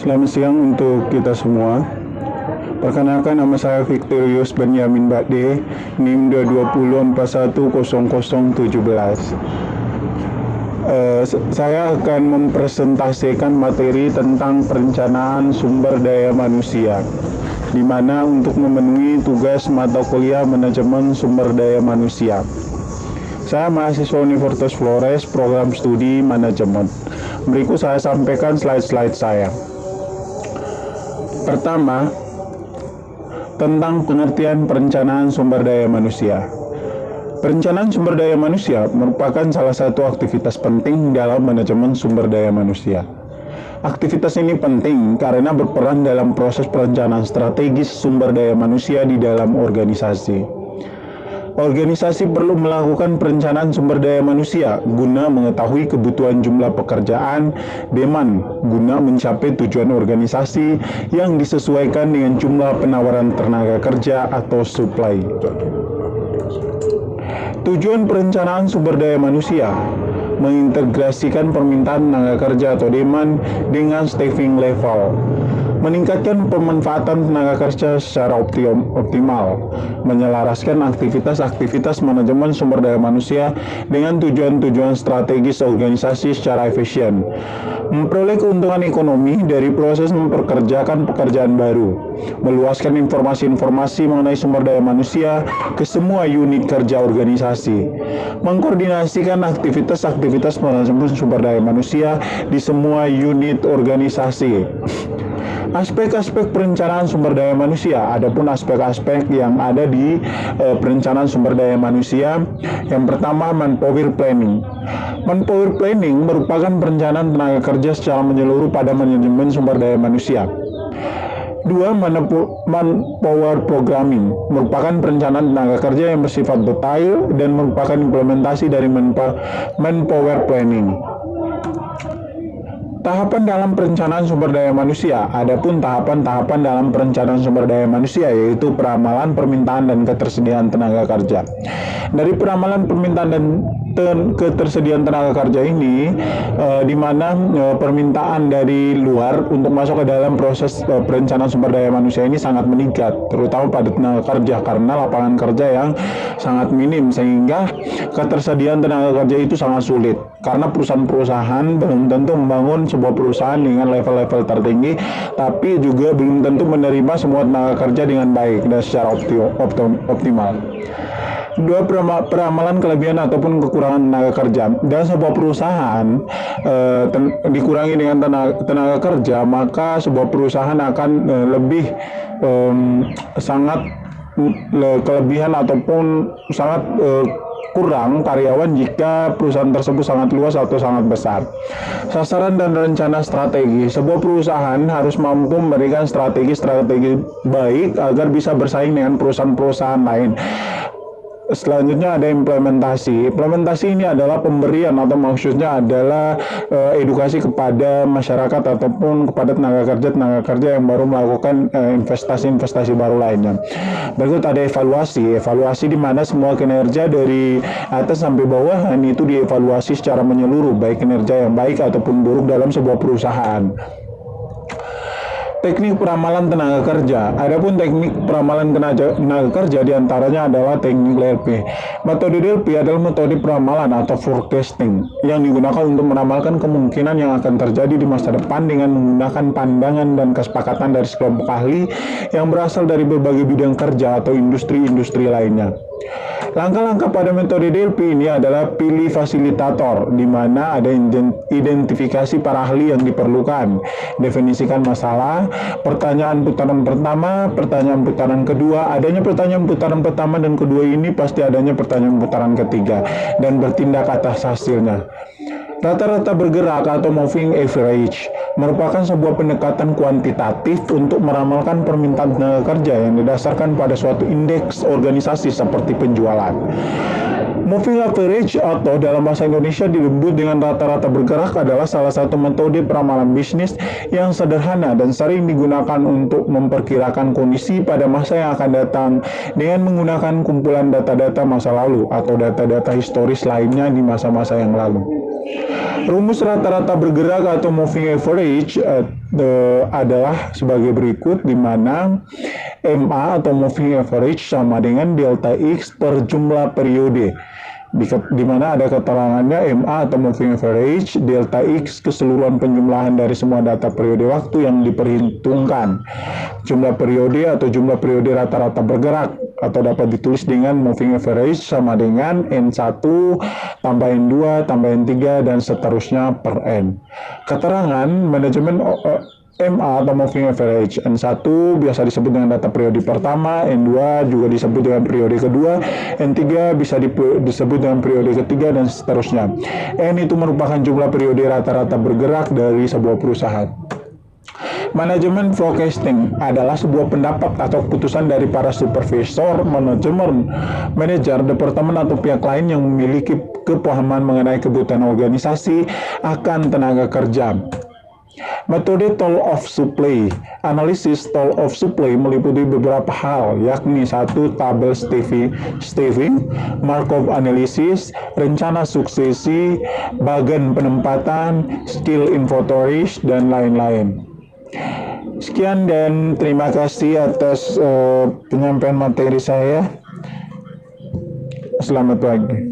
Selamat siang untuk kita semua. Perkenalkan, nama saya Victorius Benyamin Bakde, NIM 220410017. Saya akan mempresentasikan materi tentang perencanaan sumber daya manusia, di mana untuk memenuhi tugas mata kuliah manajemen sumber daya manusia. Saya mahasiswa Universitas Flores, program studi manajemen. Berikut saya sampaikan slide-slide saya. Pertama, tentang pengertian perencanaan sumber daya manusia. Perencanaan sumber daya manusia merupakan salah satu aktivitas penting dalam manajemen sumber daya manusia. Aktivitas ini penting karena berperan dalam proses perencanaan strategis sumber daya manusia di dalam organisasi. Organisasi perlu melakukan perencanaan sumber daya manusia guna mengetahui kebutuhan jumlah pekerjaan, demand, guna mencapai tujuan organisasi yang disesuaikan dengan jumlah penawaran tenaga kerja atau supply. Tujuan perencanaan sumber daya manusia mengintegrasikan permintaan tenaga kerja atau demand dengan staffing level, meningkatkan pemanfaatan tenaga kerja secara optimal, menyelaraskan aktivitas-aktivitas manajemen sumber daya manusia dengan tujuan-tujuan strategis organisasi secara efisien, memperoleh keuntungan ekonomi dari proses memperkerjakan pekerjaan baru, meluaskan informasi-informasi mengenai sumber daya manusia ke semua unit kerja organisasi, mengkoordinasikan aktivitas-aktivitas manajemen sumber daya manusia di semua unit organisasi. Aspek-aspek perencanaan sumber daya manusia, adapun aspek-aspek yang ada di perencanaan sumber daya manusia. Yang pertama, manpower planning. Manpower planning merupakan perencanaan tenaga kerja secara menyeluruh pada manajemen sumber daya manusia. Dua, manpower programming merupakan perencanaan tenaga kerja yang bersifat detail dan merupakan implementasi dari manpower planning. Tahapan dalam perencanaan sumber daya manusia. Adapun tahapan-tahapan dalam perencanaan sumber daya manusia yaitu peramalan, permintaan, dan ketersediaan tenaga kerja. Dari peramalan, permintaan, dan ketersediaan tenaga kerja ini, di mana permintaan dari luar untuk masuk ke dalam proses perencanaan sumber daya manusia ini sangat meningkat, terutama pada tenaga kerja karena lapangan kerja yang sangat minim, sehingga ketersediaan tenaga kerja itu sangat sulit karena perusahaan-perusahaan belum tentu membangun sebuah perusahaan dengan level-level tertinggi, tapi juga belum tentu menerima semua tenaga kerja dengan baik dan secara optimal. Dua, peramalan kelebihan ataupun kekurangan tenaga kerja. Dan sebuah perusahaan dikurangi dengan tenaga kerja, maka sebuah perusahaan akan lebih sangat kelebihan ataupun sangat kurang karyawan jika perusahaan tersebut sangat luas atau sangat besar. Sasaran dan rencana strategi. Sebuah perusahaan harus mampu memberikan strategi baik agar bisa bersaing dengan perusahaan-perusahaan lain. Selanjutnya ada implementasi. Implementasi ini adalah pemberian atau maksudnya adalah edukasi kepada masyarakat ataupun kepada tenaga kerja yang baru melakukan investasi baru lainnya. Berikut ada evaluasi. Evaluasi di mana semua kinerja dari atas sampai bawahan itu dievaluasi secara menyeluruh, baik kinerja yang baik ataupun buruk dalam sebuah perusahaan. Teknik peramalan tenaga kerja. Adapun teknik peramalan tenaga kerja diantaranya adalah teknik DLP. Metode DLP adalah metode peramalan atau forecasting yang digunakan untuk meramalkan kemungkinan yang akan terjadi di masa depan dengan menggunakan pandangan dan kesepakatan dari sekelompok ahli yang berasal dari berbagai bidang kerja atau industri-industri lainnya. Langkah-langkah pada metode DLP ini adalah pilih fasilitator, di mana ada identifikasi para ahli yang diperlukan, definisikan masalah, pertanyaan putaran pertama, pertanyaan putaran kedua, adanya pertanyaan putaran pertama dan kedua ini pasti adanya pertanyaan putaran ketiga, dan bertindak atas hasilnya. Rata-rata bergerak atau moving average merupakan sebuah pendekatan kuantitatif untuk meramalkan permintaan tenaga kerja yang didasarkan pada suatu indeks organisasi seperti penjualan. Moving average atau dalam bahasa Indonesia disebut dengan rata-rata bergerak adalah salah satu metode peramalan bisnis yang sederhana dan sering digunakan untuk memperkirakan kondisi pada masa yang akan datang dengan menggunakan kumpulan data-data masa lalu atau data-data historis lainnya di masa-masa yang lalu. Rumus rata-rata bergerak atau moving average adalah sebagai berikut, di mana MA atau moving average sama dengan delta X per jumlah periode. Di mana ada keterangannya MA atau moving average delta X keseluruhan penjumlahan dari semua data periode waktu yang diperhitungkan. Jumlah periode atau jumlah periode rata-rata bergerak atau dapat ditulis dengan moving average sama dengan N1 tambah N2 tambah N3 dan seterusnya per N. Keterangan manajemen MA atau moving average. N1 biasa disebut dengan data periode pertama, N2 juga disebut dengan periode kedua, N3 bisa disebut dengan periode ketiga dan seterusnya. N itu merupakan jumlah periode rata-rata bergerak dari sebuah perusahaan. Manajemen forecasting adalah sebuah pendapat atau keputusan dari para supervisor, manajer, departemen atau pihak lain yang memiliki kepahaman mengenai kebutuhan organisasi akan tenaga kerja. Metode toll of supply. Analisis toll of supply meliputi beberapa hal, yakni 1. Tabel staffing, Markov analysis, rencana suksesi, bagan penempatan, skill inventories, dan lain-lain. Sekian dan terima kasih atas penyampaian materi saya. Selamat pagi.